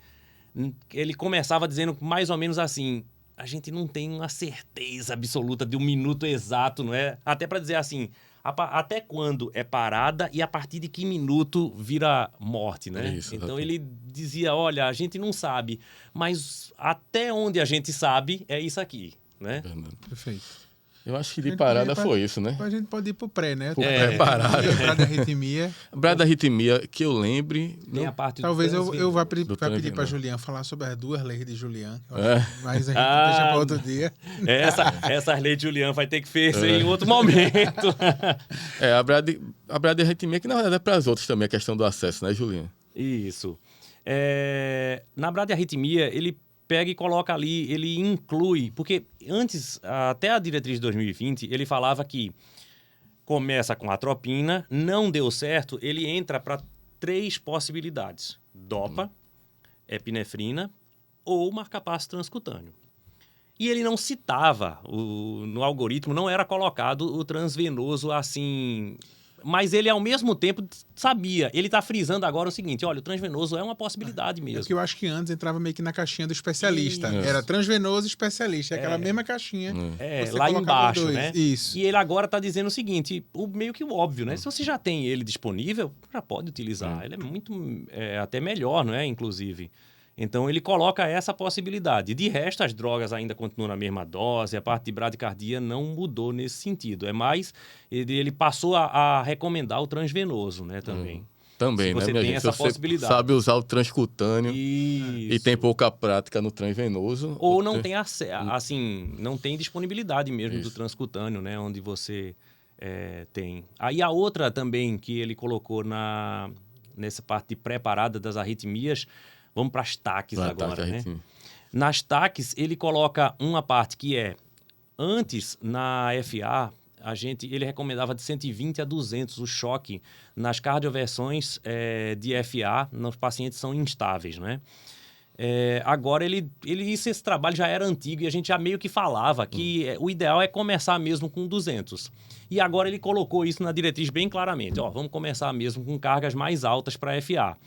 Ele começava dizendo mais ou menos assim: a gente não tem uma certeza absoluta de um minuto exato, não é? Até para dizer assim, até quando é parada e a partir de que minuto vira morte, né? Isso, então ele dizia, olha, a gente não sabe, mas até onde a gente sabe é isso aqui, né? Perfeito. Eu acho que de parada foi isso, né? A gente pode ir pro pré, né? Parada. Bradiarritmia. Bradiarritmia, que eu lembre... Tem a parte talvez eu vá pedir para Julian falar sobre as 2 leis de Julian. Mas a gente deixa para outro dia. Essas leis de Julian vai ter que fazer em outro momento. A bradiarritmia, que na verdade é para as outras também, a questão do acesso, né, Julian? Isso. Na bradiarritmia, ele pega e coloca ali, ele inclui, porque antes, até a diretriz de 2020, ele falava que começa com atropina, não deu certo, ele entra para 3 possibilidades: dopa, epinefrina ou marcapasso transcutâneo. E ele não citava, no algoritmo não era colocado o transvenoso assim... Mas ele, ao mesmo tempo, sabia. Ele está frisando agora o seguinte, olha, o transvenoso é uma possibilidade mesmo. Porque eu acho que antes entrava meio que na caixinha do especialista. Era transvenoso especialista, aquela mesma caixinha. Lá embaixo, né? Isso. E ele agora está dizendo o seguinte, meio que o óbvio, né? Se você já tem ele disponível, já pode utilizar. Ele é muito, até melhor, não é? Inclusive. Então, ele coloca essa possibilidade. De resto, as drogas ainda continuam na mesma dose, a parte de bradicardia não mudou nesse sentido. É mais, ele passou a recomendar o transvenoso, né, também. Também, você né, tem minha essa gente? possibilidade. Você sabe usar o transcutâneo e tem pouca prática no transvenoso. Ou não tem não tem disponibilidade mesmo do transcutâneo, né, onde você tem. Aí a outra também que ele colocou nessa parte de pré-parada das arritmias, Vamos para as TACs Pra agora, ataque, né? arritmia. Nas TACs, ele coloca uma parte que é, antes, na FA, ele recomendava de 120 a 200 o choque nas cardioversões de FA, nos pacientes que são instáveis, né? Agora, esse trabalho já era antigo e a gente já meio que falava que o ideal é começar mesmo com 200. E agora ele colocou isso na diretriz bem claramente. Ó, vamos começar mesmo com cargas mais altas para FA.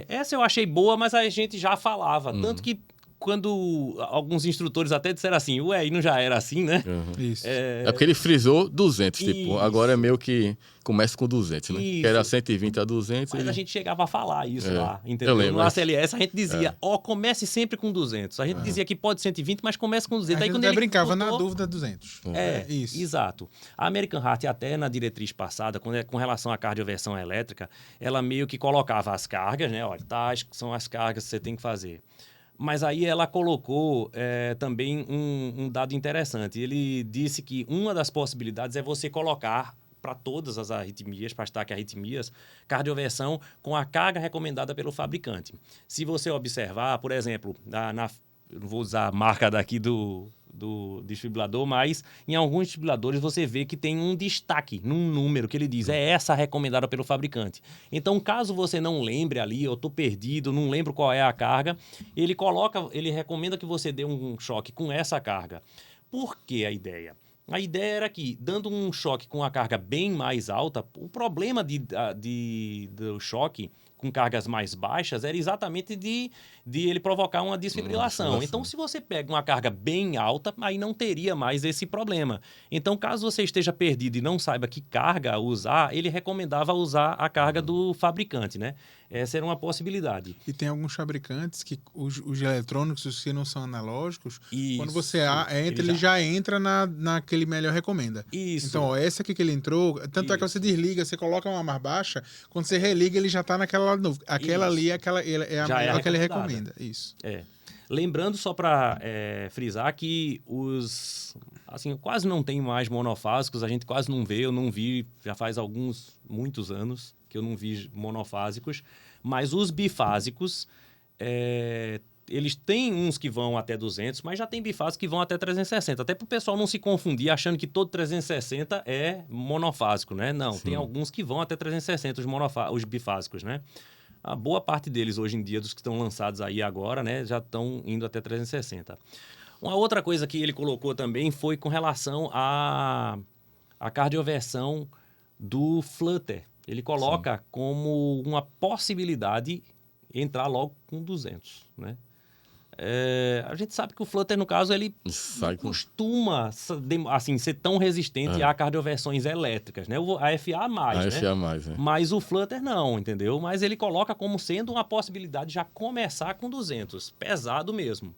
Essa eu achei boa, mas a gente já falava. Tanto que quando alguns instrutores até disseram assim, ué, e não já era assim, né? Isso. É porque ele frisou 200, tipo, agora é meio que começa com 200, né? Que era 120 a 200. Mas a gente chegava a falar isso lá, Eu entendeu? lembro, No ACLS a gente dizia, comece sempre com 200. A gente dizia que pode 120, mas comece com 200. A Aí gente quando até ele brincava na botou- dúvida 200. Isso. Exato. A American Heart, até na diretriz passada, com relação à cardioversão elétrica, ela meio que colocava as cargas, né? Olha, tais são as cargas que você tem que fazer. Mas aí ela colocou também um dado interessante. Ele disse que uma das possibilidades é você colocar para todas as arritmias, para as taquiarritmias, cardioversão com a carga recomendada pelo fabricante. Se você observar, por exemplo, eu não vou usar a marca daqui do desfibrilador, mas em alguns desfibriladores você vê que tem um destaque num número que ele diz, é essa recomendada pelo fabricante. Então, caso você não lembre ali, eu estou perdido, não lembro qual é a carga, ele recomenda que você dê um choque com essa carga. Por que a ideia? A ideia era que, dando um choque com a carga bem mais alta, o problema do choque com cargas mais baixas era exatamente de ele provocar uma desfibrilação. Então, se você pega uma carga bem alta, aí não teria mais esse problema. Então, caso você esteja perdido e não saiba que carga usar, ele recomendava usar a carga do fabricante, né? Essa era uma possibilidade. E tem alguns fabricantes que os eletrônicos, os que não são analógicos, quando Isso. você entra, ele já entra naquele melhor recomenda. Isso. Então, ó, essa aqui que ele entrou, tanto é que você desliga, você coloca uma mais baixa, quando você religa, ele já tá naquela lá de novo. Aquela ali é a Já melhor que ele recomendada. recomenda. Isso. Lembrando, só para frisar, que assim, quase não tem mais monofásicos, a gente quase não vê, eu não vi, já faz muitos anos que eu não vi monofásicos, mas os bifásicos, eles têm uns que vão até 200, mas já tem bifásicos que vão até 360, até para o pessoal não se confundir achando que todo 360 é monofásico, né? Não, tem alguns que vão até 360, os bifásicos, né? A boa parte deles, hoje em dia, dos que estão lançados aí agora, né, já estão indo até 360. Uma outra coisa que ele colocou também foi com relação à cardioversão do Flutter. Ele coloca como uma possibilidade entrar logo com 200, né? A gente sabe que o Flutter, no caso, ele não costuma assim, ser tão resistente a cardioversões elétricas, né? A FA mais, né? FA mais, né? Mas o Flutter não, entendeu? Mas ele coloca como sendo uma possibilidade de já começar com 200, pesado mesmo.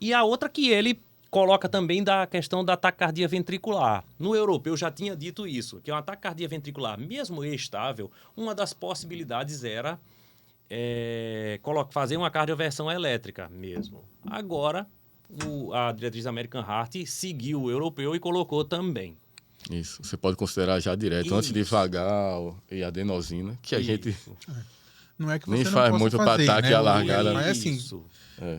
E a outra que ele coloca também da questão da taquicardia ventricular. No europeu já tinha dito isso, que uma taquicardia ventricular, mesmo estável, uma das possibilidades era fazer uma cardioversão elétrica mesmo. Agora, a diretriz American Heart seguiu o europeu e colocou também. Isso, você pode considerar já direto, antes de vagal e adenosina, que a gente não é que você nem não faz possa muito fazer, para ataque né? alargada. Mas assim,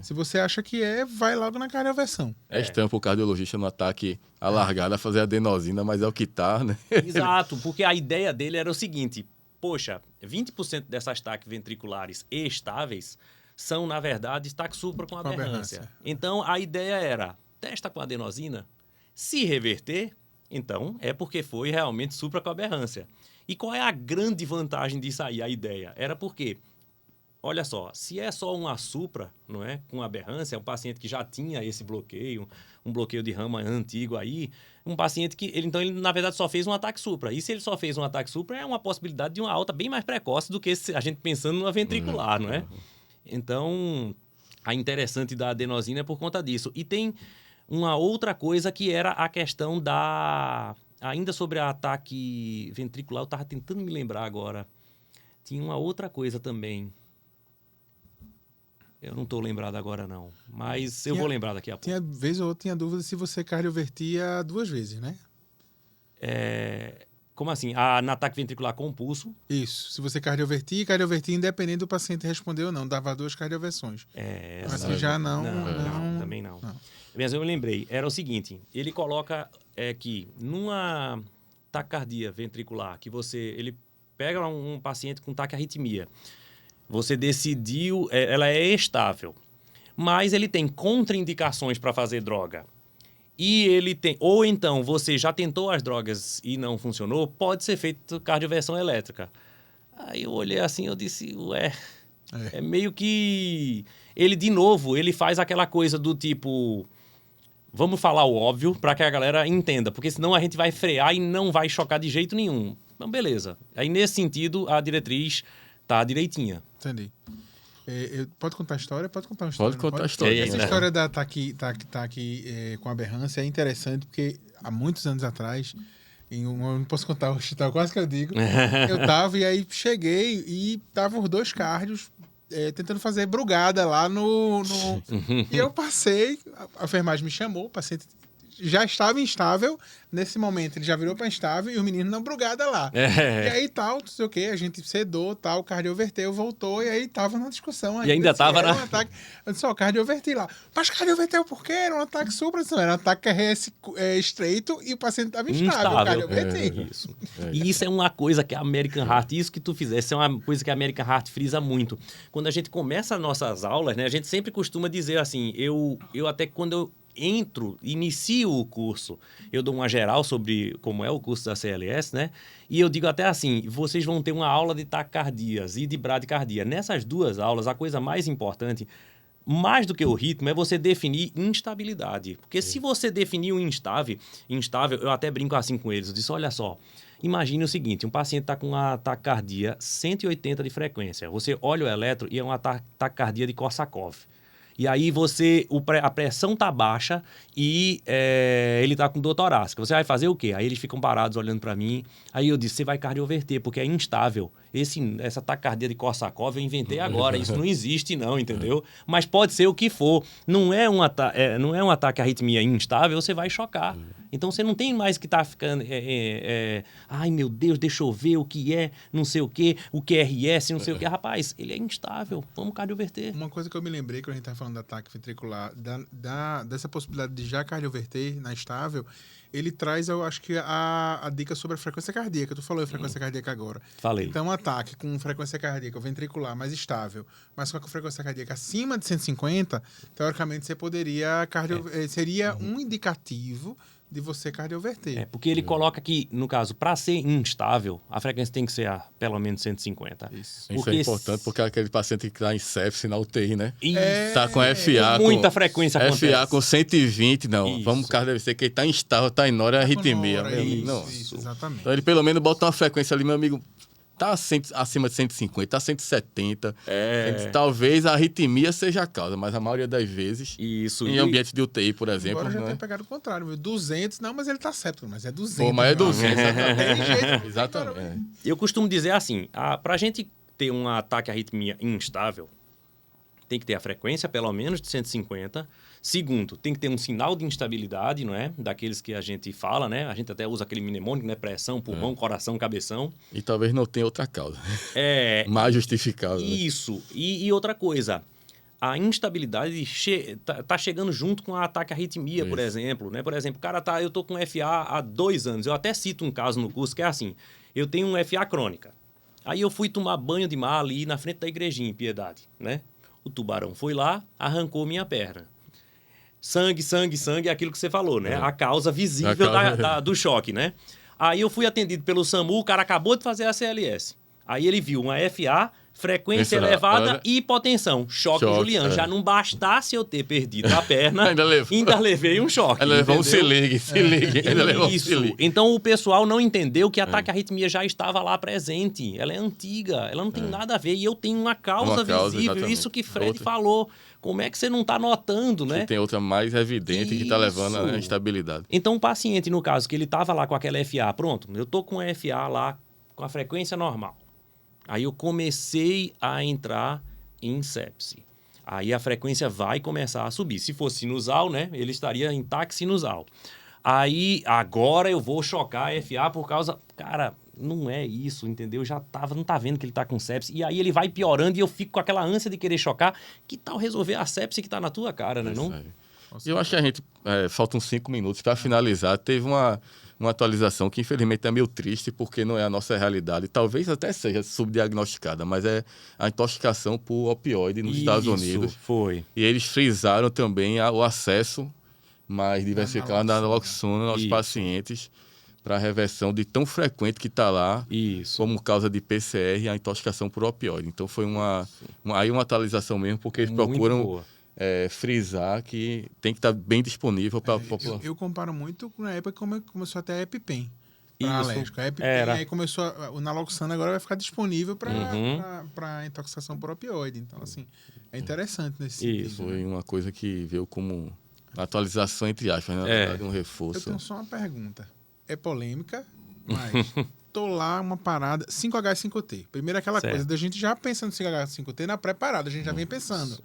se você acha que vai logo na cardioversão. É estranho pro cardiologista no ataque alargado fazer adenosina, mas é o que tá, né? Exato, porque a ideia dele era o seguinte, poxa, 20% dessas taques ventriculares estáveis são, na verdade, taque supra com aberrância. Então, a ideia era, testa com adenosina, se reverter, então é porque foi realmente supra com aberrância. E qual é a grande vantagem disso aí? A ideia era porque, olha só, se é só uma supra, não é, com aberrância, um paciente que já tinha esse bloqueio, um bloqueio de rama antigo aí, um paciente que, ele na verdade só fez um ataque supra. E se ele só fez um ataque supra, é uma possibilidade de uma alta bem mais precoce do que a gente pensando numa ventricular, não é? Então, a interessante da adenosina é por conta disso. E tem uma outra coisa que era a questão ainda sobre ataque ventricular, eu estava tentando me lembrar agora. Tinha uma outra coisa também. Eu não estou lembrado agora, não. Mas eu vou lembrar daqui a pouco. Vez ou outra tinha dúvida se você cardiovertia 2 vezes, né? Como assim? No ataque ventricular com pulso. Isso. Se você cardiovertir independente do paciente responder ou não. Dava 2 cardioversões. Mas que já não... Também não. Mas eu me lembrei. Era o seguinte, ele coloca que numa taquicardia ventricular, que ele pega um paciente com taquiarritmia, você decidiu, ela é estável, mas ele tem contraindicações para fazer droga. E ele tem... Ou então, você já tentou as drogas e não funcionou, pode ser feito cardioversão elétrica. Aí eu olhei assim, eu disse, é meio que... Ele, de novo, ele faz aquela coisa do tipo... Vamos falar o óbvio para que a galera entenda, porque senão a gente vai frear e não vai chocar de jeito nenhum. Então, beleza. Aí, nesse sentido, a diretriz tá direitinha. Entendi. Pode contar a história? Pode contar uma história. Pode contar a história. Essa história da tá aqui com aberrância é interessante, porque há muitos anos atrás, eu não posso contar o hospital, quase que eu digo, eu tava e aí cheguei e tava os 2 cardios tentando fazer brugada lá no... E eu passei, a enfermagem me chamou, o paciente já estava instável, nesse momento ele já virou para instável e o menino na brugada lá. E aí tal, não sei o que, a gente sedou, tal, cardioverteu, voltou e aí tava na discussão. E ainda tava um ataque. Eu disse, cardioverti lá. Mas cardioverteu por quê? Era um ataque supra, era um ataque RS estreito e o paciente estava instável. Cardioverti. Isso. E isso é uma coisa que a American Heart, isso que tu fizesse, é uma coisa que a American Heart frisa muito. Quando a gente começa as nossas aulas, né, a gente sempre costuma dizer assim, eu até quando eu inicio o curso, eu dou uma geral sobre como é o curso da CLS, né? E eu digo até assim, vocês vão ter uma aula de taquicardias e de bradicardia. Nessas 2 aulas, a coisa mais importante, mais do que o ritmo, é você definir instabilidade. Porque se você definir o instável, eu até brinco assim com eles, eu disse, olha só, imagine o seguinte, um paciente está com uma taquicardia 180 de frequência, você olha o eletro e é uma taquicardia de Korsakoff. E aí a pressão tá baixa e ele tá com dor torácica. Você vai fazer o quê? Aí eles ficam parados olhando para mim. Aí eu disse, você vai cardioverter, porque é instável. Essa taquicardia de Korsakoff eu inventei agora. Isso não existe não, entendeu? Mas pode ser o que for. Não é um ataque arritmia instável, você vai chocar. Então você não tem mais que estar ficando... ai, meu Deus, deixa eu ver o que é, não sei o que, o QRS, não sei o que. Rapaz, ele é instável. Vamos cardioverter. Uma coisa que eu me lembrei quando a gente estava falando do ataque ventricular, dessa possibilidade de já cardioverter na estável, ele traz, eu acho que, a dica sobre a frequência cardíaca. Tu falou em frequência cardíaca agora. Falei. Então, um ataque com frequência cardíaca ventricular mais estável, mas com a frequência cardíaca acima de 150, teoricamente, você poderia seria um indicativo de você cardioverter. Porque ele coloca que, no caso, para ser instável, a frequência tem que ser pelo menos 150. Isso é importante, porque aquele paciente que está em sepse na UTI, né? Está com FA. Muita frequência acontece. FA com 120, não. Isso. Vamos cardioverter, que ele está instável, está em nora, é arritmia. Isso, exatamente. Então ele pelo menos bota uma frequência ali, meu amigo, tá acima de 150, tá 170. Talvez a arritmia seja a causa, mas a maioria das vezes, em ambiente de UTI, por exemplo... Agora já tem pegado o contrário. 200, não, mas ele tá septo, mas é 200. Pô, mas é 200. Exatamente. Exatamente. Eu costumo dizer assim, pra gente ter um ataque à arritmia instável, tem que ter a frequência pelo menos de 150. Segundo, tem que ter um sinal de instabilidade, não é? Daqueles que a gente fala, né? A gente até usa aquele mnemônico, né? Pressão, pulmão, coração, cabeção. E talvez não tenha outra causa. Mais justificável. Isso. Né? E outra coisa, a instabilidade tá chegando junto com o ataque à arritmia, por exemplo, né? Por exemplo, o cara eu tô com FA há 2 anos. Eu até cito um caso no curso que é assim, eu tenho um FA crônica. Aí eu fui tomar banho de mar ali na frente da igrejinha, em Piedade, né? O tubarão foi lá, arrancou minha perna. Sangue, é aquilo que você falou, né? A causa visível do choque, né? Aí eu fui atendido pelo SAMU, o cara acabou de fazer a CLS. Aí ele viu uma FA, frequência elevada e hipotensão. Choque Juliano. Já não bastasse eu ter perdido a perna, ainda levei um choque. Ainda levou um se ligue. Ainda levou um se ligue. Então o pessoal não entendeu que a ataque à arritmia já estava lá presente. Ela é antiga, ela não tem nada a ver. E eu tenho uma causa visível, exatamente. Isso que Fred falou. Como é que você não está notando, né? Que tem outra mais evidente que está levando à instabilidade. Então o paciente, no caso, que ele estava lá com aquela FA, pronto, eu estou com a FA lá com a frequência normal. Aí eu comecei a entrar em sepse. Aí a frequência vai começar a subir. Se fosse sinusal, né? Ele estaria em taque sinusal. Aí, agora eu vou chocar a FA por causa... Cara, não é isso, entendeu? Não tá vendo que ele tá com sepse. E aí ele vai piorando e eu fico com aquela ânsia de querer chocar. Que tal resolver a sepse que tá na tua cara, né? Não? Eu acho que a gente... faltam 5 minutos para finalizar. Teve uma atualização que, infelizmente, é meio triste, porque não é a nossa realidade. Talvez até seja subdiagnosticada, mas é a intoxicação por opioide nos Estados Unidos. Foi. E eles frisaram também o acesso mais diversificado da naloxona aos pacientes para a reversão de tão frequente que está lá, como causa de PCR, a intoxicação por opioide. Então, foi uma atualização mesmo, porque eles procuram frisar que tem que estar bem disponível para a população. Eu comparo muito na época que começou até a EpiPen. Alérgico. A EpiPen, aí começou o naloxona, agora vai ficar disponível para intoxicação por opioide. Então, assim, é interessante nesse sentido. Isso foi uma coisa que veio como atualização, entre aspas, né? Na verdade, um reforço. Eu tenho só uma pergunta. É polêmica, mas tô lá uma parada 5H e 5T. Primeiro aquela coisa da gente já pensando em 5H e 5T na pré-parada, a gente já vem pensando.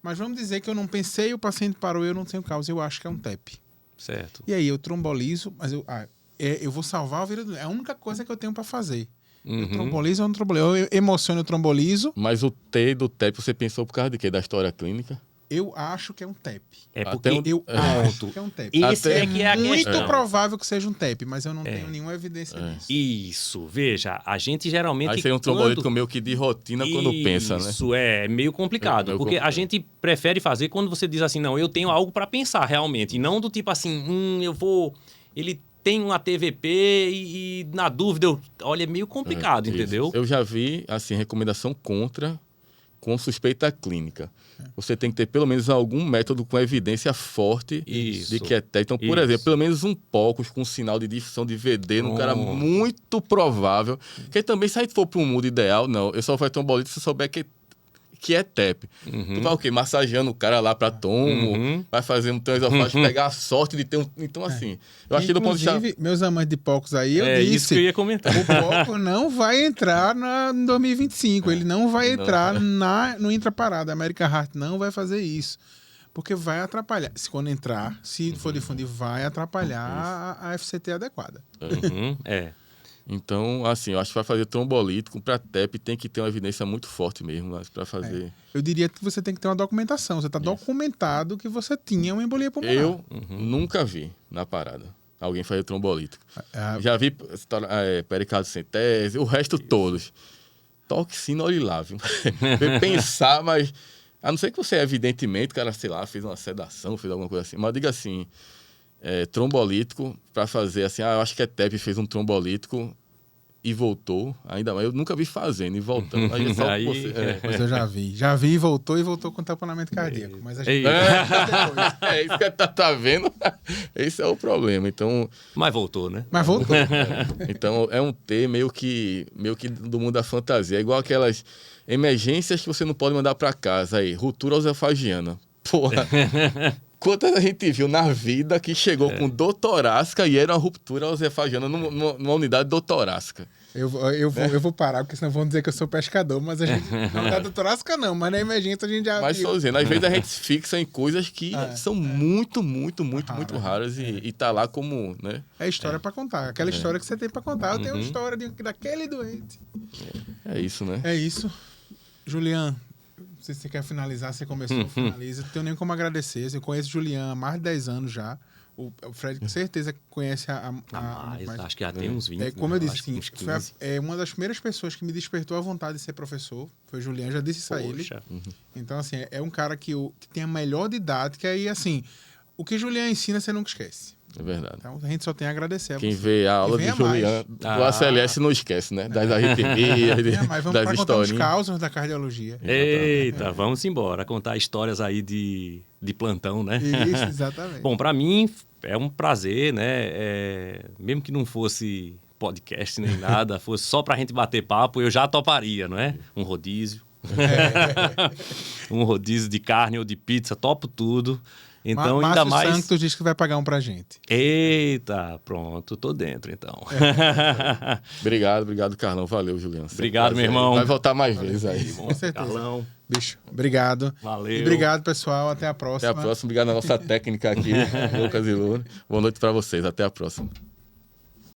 Mas vamos dizer que eu não pensei, o paciente parou, eu não tenho causa, eu acho que é um TEP. Certo. E aí eu trombolizo, mas eu vou salvar a vida do... É a única coisa que eu tenho para fazer. Eu trombolizo ou não trombolizo? Eu emociono, eu trombolizo. Mas o T do TEP você pensou por causa de quê? Da história clínica? Eu acho que é um TEP. É porque eu acho que é um TEP. Esse é que é a muito questão. provável que seja um TEP, mas eu não tenho nenhuma evidência disso. Isso, veja, a gente geralmente... Aí seria um trombolítico meio que de rotina quando pensa, né? Isso é meio complicado, porque a gente prefere fazer quando você diz assim, não, eu tenho algo para pensar realmente, e não do tipo assim, eu vou... Ele tem uma TVP e na dúvida, olha, é meio complicado, entendeu? Eu já vi, assim, recomendação contra com suspeita clínica. Você tem que ter pelo menos algum método com evidência forte de que é TEP. Então, por exemplo, pelo menos um POCUS com sinal de difusão de VD num cara muito provável. Que também, se a gente for para um mundo ideal, não, eu só vou fazer trombolite se eu souber que é TEP. Tu vai o quê? Massageando o cara lá para tomo, vai fazer um transofágico, pegar a sorte de ter um... Então, assim, eu achei do ponto de vista... meus amantes de POCUS aí, eu disse... isso que eu ia comentar. O POCUS não vai entrar em 2025. Ele não vai entrar no intraparada. A American Heart não vai fazer isso. Porque vai atrapalhar. Se quando entrar, se for difundir, vai atrapalhar a FCT adequada. Então, assim, eu acho que vai fazer trombolítico para TEP tem que ter uma evidência muito forte mesmo para fazer. Eu diria que você tem que ter uma documentação. Você está documentado que você tinha uma embolia pulmonar. Eu nunca vi na parada alguém fazer trombolítico. Já vi pericardo centese, o resto todos. Toxina, olha lá, viu? Pensar, mas... A não ser que você, evidentemente, cara, sei lá, fez uma sedação, fez alguma coisa assim. Mas diga assim... trombolítico para fazer assim, eu acho que é TEP, fez um trombolítico e voltou, ainda mais, eu nunca vi fazendo e voltando. Aí é só você. Mas eu já vi e voltou com tamponamento cardíaco. Mas a gente isso que tá vendo? Esse é o problema. Então, mas voltou, né? Mas voltou. Então, é um T meio que do mundo da fantasia. É igual aquelas emergências que você não pode mandar para casa aí, ruptura esofagiana. Porra. Quantas a gente viu na vida que chegou com dor torácica e era uma ruptura esofagiana numa unidade dor torácica? Eu vou parar, porque senão vão dizer que eu sou pescador, mas a gente não dá dor torácica não, mas na emergência a gente já Mas estou dizendo, às vezes a gente fixa em coisas que são muito raras e tá lá como, né? É história para contar, aquela história que você tem para contar. Eu tenho uma história daquele doente. É isso, né? É isso. Julian, não sei se você quer finalizar, você começou, finaliza. Não tenho nem como agradecer. Eu conheço o Julian há mais de 10 anos já. O Fred com certeza conhece mais, acho que já tem uns 20. Como eu disse, assim, foi uma das primeiras pessoas que me despertou a vontade de ser professor. Foi o Julian, já disse isso a ele. Então, assim, é um cara que tem a melhor didática e, assim, o que o Julian ensina, você nunca esquece. É verdade. Então, a gente só tem a agradecer. Quem vê a aula de Julian do ACLS não esquece, né? Das arritmias, mas vamos das para contar historinhas. os causos da cardiologia. Eita, vamos embora. Contar histórias aí de plantão, né? Isso, exatamente. Bom, para mim é um prazer, né? Mesmo que não fosse podcast nem nada, fosse só pra gente bater papo, eu já toparia, não é? Um rodízio. Um rodízio de carne ou de pizza, topo tudo. Então, Márcio ainda mais... Santos diz que vai pagar um pra gente. Eita, pronto, tô dentro, então. Obrigado, Carlão. Valeu, Juliano. Obrigado, meu irmão. Vai voltar mais vezes aí. Com certeza. Carlão. Bicho, obrigado. Valeu. E obrigado, pessoal. Até a próxima. Até a próxima. Obrigado à nossa técnica aqui, Lucas e Luna. Boa noite para vocês. Até a próxima.